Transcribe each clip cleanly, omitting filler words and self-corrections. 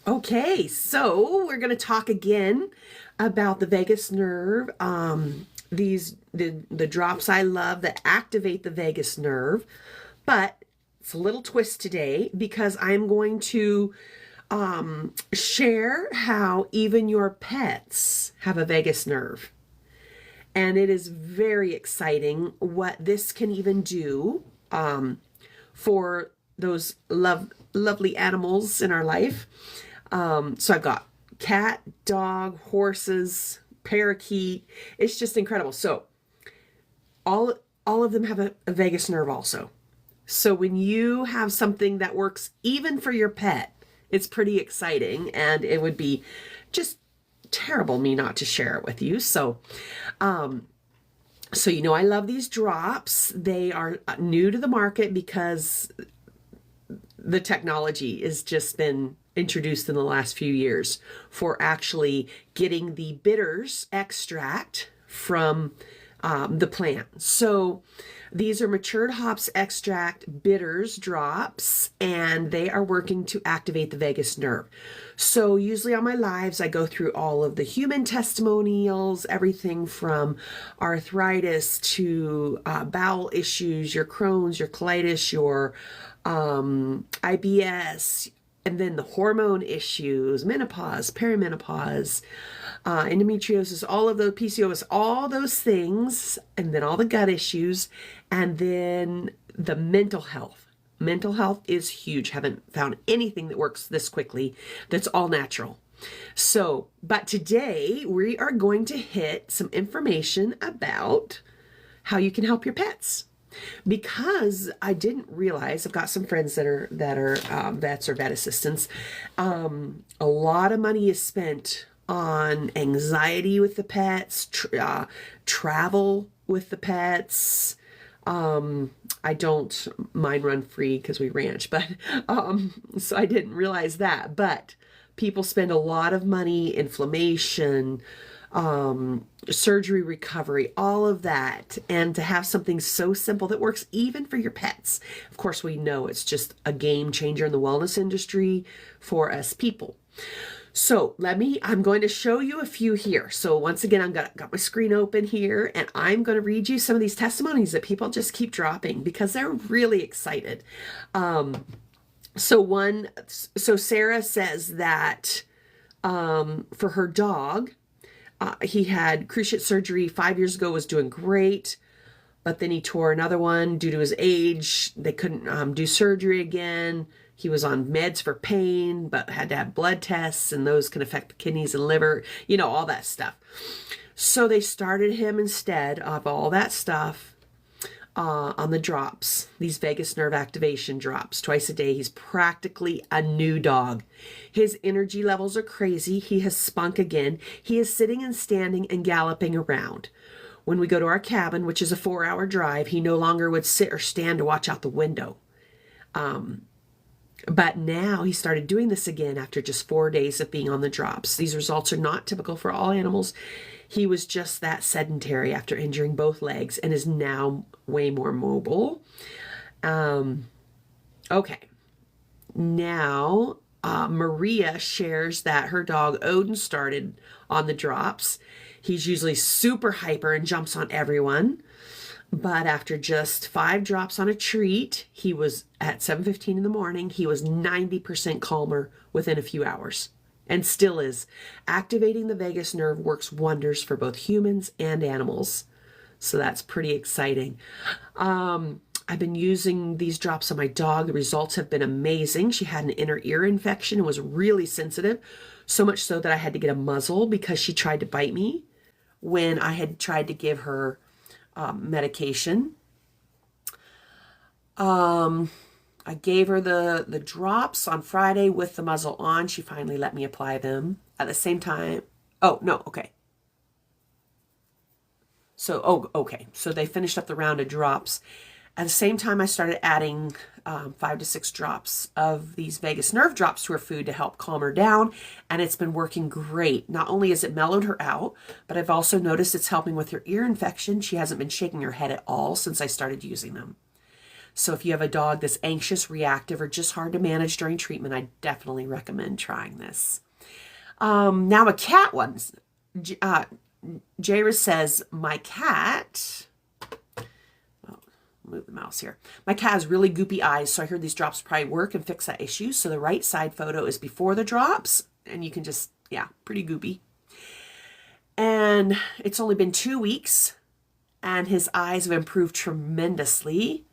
Okay, so we're going to talk again about the vagus nerve. The drops I love that activate the vagus nerve, but it's a little twist today because I'm going to share how even your pets have a vagus nerve. And it is very exciting what this can even do for those lovely animals in our life. So I've got cat, dog, horses, parakeet. It's just incredible. So all of them have a vagus nerve also. So when you have something that works even for your pet, it's pretty exciting, and it would be just terrible me not to share it with you. So I love these drops. They are new to the market because the technology has just been introduced in the last few years for actually getting the bitters extract from the plant. So these are matured hops extract bitters drops, and they are working to activate the vagus nerve. So usually on my lives, I go through all of the human testimonials, everything from arthritis to bowel issues, your Crohn's, your colitis, your IBS, and then the hormone issues, menopause, perimenopause, endometriosis, all of those, PCOS, all those things, and then all the gut issues, and then the mental health. Mental health is huge. Haven't found anything that works this quickly that's all natural. So, but today we are going to hit some information about how you can help your pets. Because I didn't realize, I've got some friends that are vets or vet assistants. A lot of money is spent on anxiety with the pets, travel with the pets. I don't mind run free because we ranch, but so I didn't realize that. But people spend a lot of money, inflammation, surgery recovery, all of that, and to have something so simple that works even for your pets. Of course, we know it's just a game changer in the wellness industry for us people. So I'm going to show you a few here. So once again, got my screen open here, and I'm going to read you some of these testimonies that people just keep dropping because they're really excited. So Sarah says that for her dog, he had cruciate surgery 5 years ago, was doing great, but then he tore another one due to his age. They couldn't do surgery again. He was on meds for pain, but had to have blood tests, and those can affect the kidneys and liver, all that stuff. So they started him instead of all that stuff on the drops, these vagus nerve activation drops, twice a day. He's practically a new dog. His energy levels are crazy. He has spunk again. He is sitting and standing and galloping around. When we go to our cabin, which is a 4-hour drive, he no longer would sit or stand to watch out the window. But now he started doing this again after just 4 days of being on the drops. These results are not typical for all animals. He was just that sedentary after injuring both legs and is now way more mobile. Okay. Now, Maria shares that her dog Odin started on the drops. He's usually super hyper and jumps on everyone. But after just 5 drops on a treat, he was at 7:15 in the morning. He was 90% calmer within a few hours, and still is. Activating the vagus nerve works wonders for both humans and animals. So that's pretty exciting. I've been using these drops on my dog. The results have been amazing. She had an inner ear infection and was really sensitive, so much so that I had to get a muzzle because she tried to bite me when I had tried to give her medication. I gave her the drops on Friday with the muzzle on. She finally let me apply them at the same time. Oh, no, okay. Okay. So they finished up the round of drops. At the same time, I started adding 5 to 6 drops of these vagus nerve drops to her food to help calm her down, and it's been working great. Not only has it mellowed her out, but I've also noticed it's helping with her ear infection. She hasn't been shaking her head at all since I started using them. So if you have a dog that's anxious, reactive, or just hard to manage during treatment, I definitely recommend trying this. Now a cat one. Jairus says, my cat, move the mouse here. My cat has really goopy eyes, so I heard these drops probably work and fix that issue. So the right side photo is before the drops, and you can just, yeah, pretty goopy. And it's only been 2 weeks, and his eyes have improved tremendously.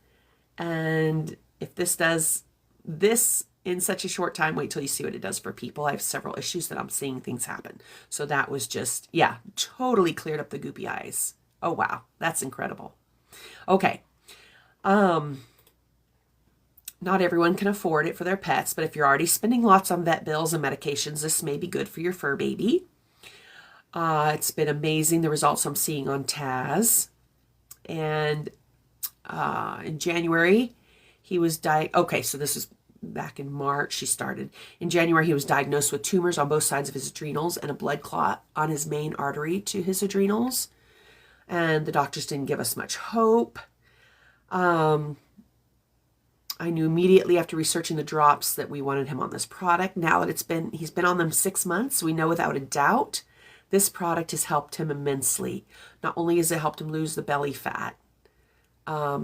And if this does this in such a short time, wait till you see what it does for people. I have several issues that I'm seeing things happen. So that was just, yeah, totally cleared up the goopy eyes. Oh, wow. That's incredible. Okay. Not everyone can afford it for their pets, but if you're already spending lots on vet bills and medications, this may be good for your fur baby. It's been amazing, the results I'm seeing on Taz. And in January, he was okay, so this is back in March she started. In January, he was diagnosed with tumors on both sides of his adrenals and a blood clot on his main artery to his adrenals. And the doctors didn't give us much hope. I knew immediately after researching the drops that we wanted him on this product. Now that he's been on them 6 months, we know without a doubt this product has helped him immensely. Not only has it helped him lose the belly fat,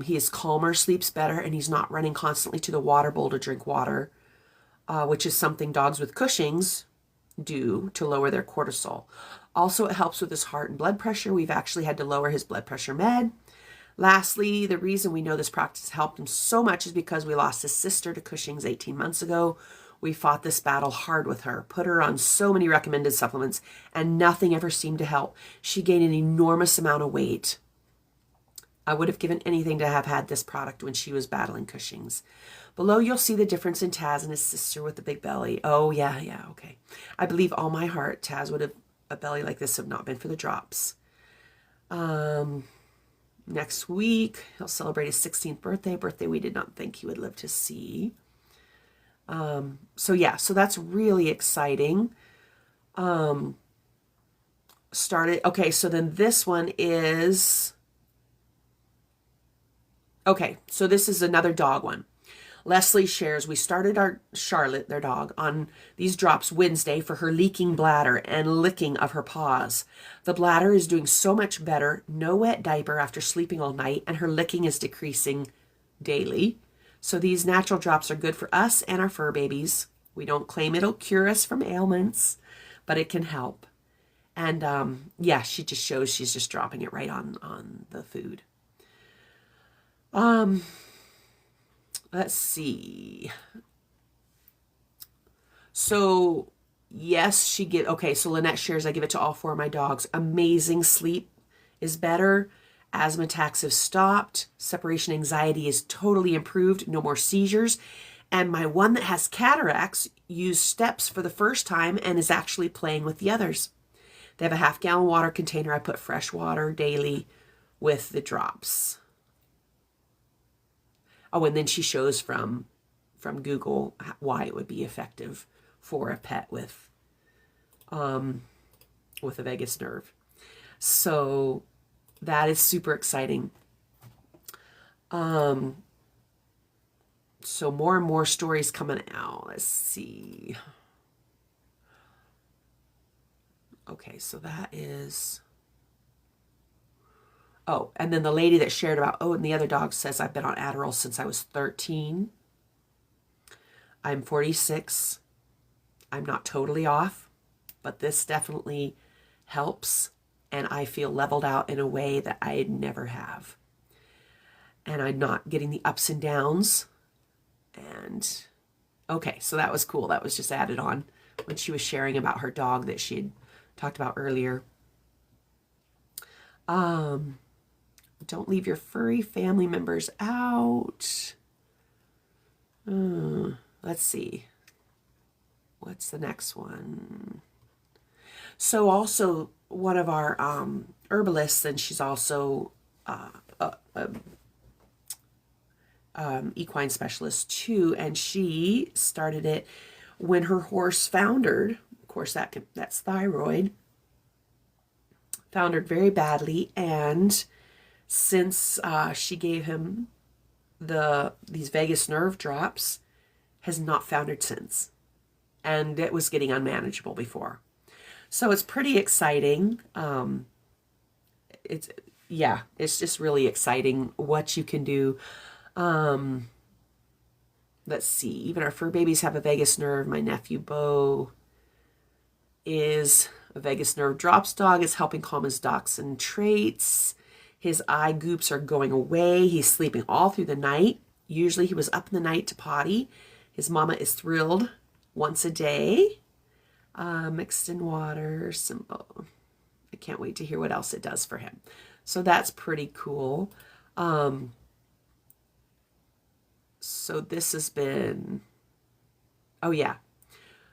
he is calmer, sleeps better, and he's not running constantly to the water bowl to drink water, which is something dogs with Cushing's do to lower their cortisol. Also, it helps with his heart and blood pressure. We've actually had to lower his blood pressure med. Lastly, the reason we know this practice helped him so much is because we lost his sister to Cushing's 18 months ago. We fought this battle hard with her, put her on so many recommended supplements, and nothing ever seemed to help. She gained an enormous amount of weight. I would have given anything to have had this product when she was battling Cushing's. Below, you'll see the difference in Taz and his sister with the big belly. Oh, yeah, okay. I believe all my heart Taz would have a belly like this have not been for the drops. Next week, he'll celebrate his 16th birthday we did not think he would live to see. So that's really exciting. Okay, so then this one is, okay, so this is another dog one. Leslie shares, we started our Charlotte, their dog, on these drops Wednesday for her leaking bladder and licking of her paws. The bladder is doing so much better, no wet diaper after sleeping all night, and her licking is decreasing daily. So these natural drops are good for us and our fur babies. We don't claim it'll cure us from ailments, but it can help. And she just shows she's just dropping it right on the food. Let's see. So, yes, okay, so Lynette shares, I give it to all 4 of my dogs. Amazing sleep is better. Asthma attacks have stopped. Separation anxiety is totally improved. No more seizures. And my one that has cataracts used steps for the first time and is actually playing with the others. They have a 1/2-gallon water container. I put fresh water daily with the drops. Oh, and then she shows from Google why it would be effective for a pet with a vagus nerve. So that is super exciting. So more and more stories coming out. Let's see. Okay, so that is... Oh, and then the lady that shared about, and the other dog says, I've been on Adderall since I was 13. I'm 46. I'm not totally off, but this definitely helps, and I feel leveled out in a way that I never have. And I'm not getting the ups and downs. And, okay, so that was cool. That was just added on when she was sharing about her dog that she had talked about earlier. Don't leave your furry family members out. Let's see. What's the next one? So also one of our herbalists, and she's also equine specialist too, and she started it when her horse foundered. Of course, that's thyroid. Foundered very badly, and since she gave him these vagus nerve drops, has not foundered since. And it was getting unmanageable before. So it's pretty exciting. It's just really exciting what you can do. Let's see, even our fur babies have a vagus nerve. My nephew Bo is a vagus nerve drops dog, is helping calm his dachshund traits. His eye goops are going away. He's sleeping all through the night. Usually he was up in the night to potty. His mama is thrilled once a day. Mixed in water. I can't wait to hear what else it does for him. So that's pretty cool. So this has been, oh yeah.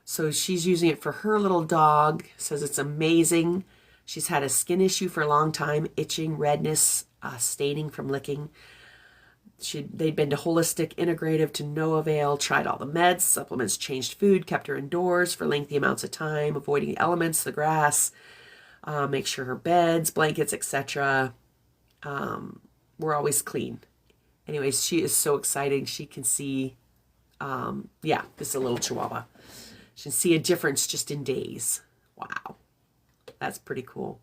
So she's using it for her little dog. Says it's amazing. She's had a skin issue for a long time, itching, redness, staining from licking. They'd been to holistic, integrative to no avail, tried all the meds, supplements, changed food, kept her indoors for lengthy amounts of time, avoiding the elements, the grass, make sure her beds, blankets, etc. were always clean. Anyways, she is so exciting. She can see, this is a little Chihuahua. She can see a difference just in days. Wow. That's pretty cool.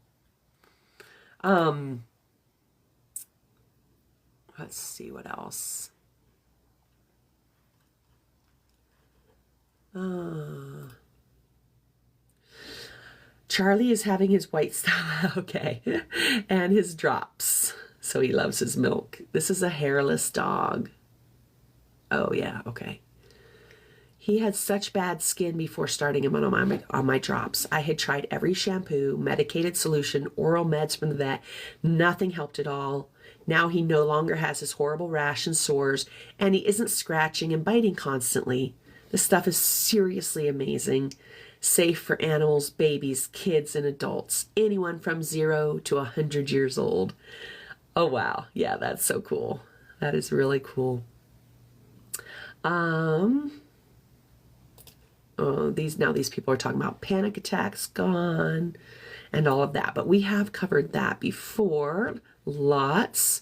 Let's see what else. Charlie is having his white stuff, okay, and his drops. So he loves his milk. This is a hairless dog. Oh yeah, okay. He had such bad skin before starting him on my drops. I had tried every shampoo, medicated solution, oral meds from the vet. Nothing helped at all. Now he no longer has his horrible rash and sores, and he isn't scratching and biting constantly. This stuff is seriously amazing. Safe for animals, babies, kids, and adults. Anyone from 0 to 100 years old. Oh, wow. Yeah, that's so cool. That is really cool. These people are talking about panic attacks gone and all of that, but we have covered that before. Lots.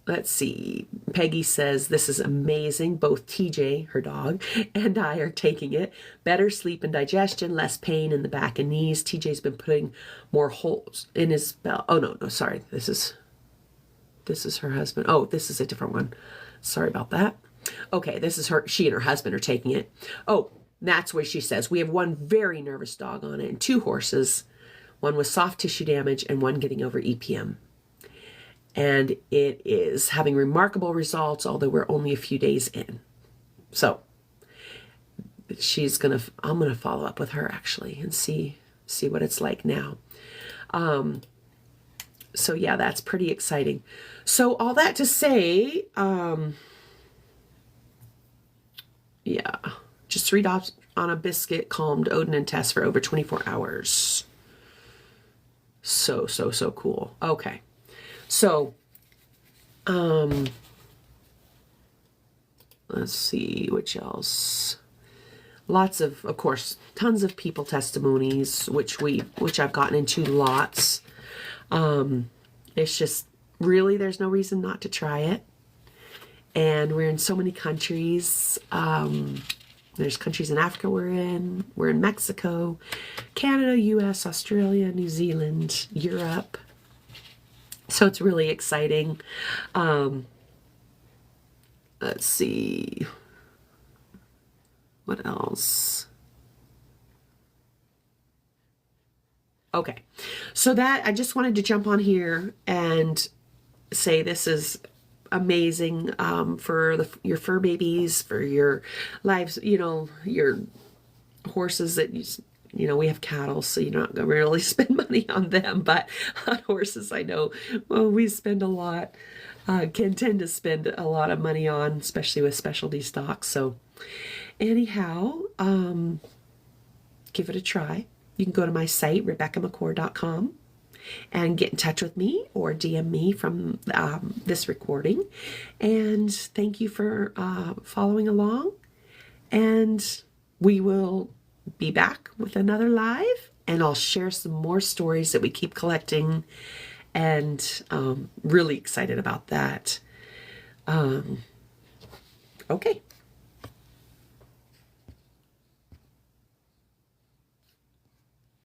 Let's see. Peggy says, this is amazing. Both TJ, her dog, and I are taking it. Better sleep and digestion, less pain in the back and knees. TJ's been putting more holes in his belt. Oh, no, sorry. This is her husband. Oh, this is a different one. Sorry about that. Okay, this is her. She and her husband are taking it. Oh, that's where she says, we have one very nervous dog on it and 2 horses. One with soft tissue damage and one getting over EPM. And it is having remarkable results, although we're only a few days in. So I'm gonna follow up with her actually and see what it's like now. So yeah, that's pretty exciting. So all that to say, just 3 drops on a biscuit calmed Odin and Tess for over 24 hours. So cool. Okay. So, let's see, which else? Lots of course, tons of people testimonies, which I've gotten into lots. It's just really, there's no reason not to try it. And we're in so many countries. There's countries in Africa we're in Mexico, Canada, US, Australia, New Zealand, Europe. So it's really exciting. Let's see. What else? Okay. So that, I just wanted to jump on here and say this is amazing for your fur babies, for your lives, your horses that we have cattle, so you're not going to really spend money on them, but on horses, I know, well, we spend a lot, can tend to spend a lot of money on, especially with specialty stocks. So anyhow, give it a try. You can go to my site, RebeccaMcCord.com, and get in touch with me or DM me from this recording. And thank you for following along. And we will be back with another live, and I'll share some more stories that we keep collecting and really excited about that. Okay.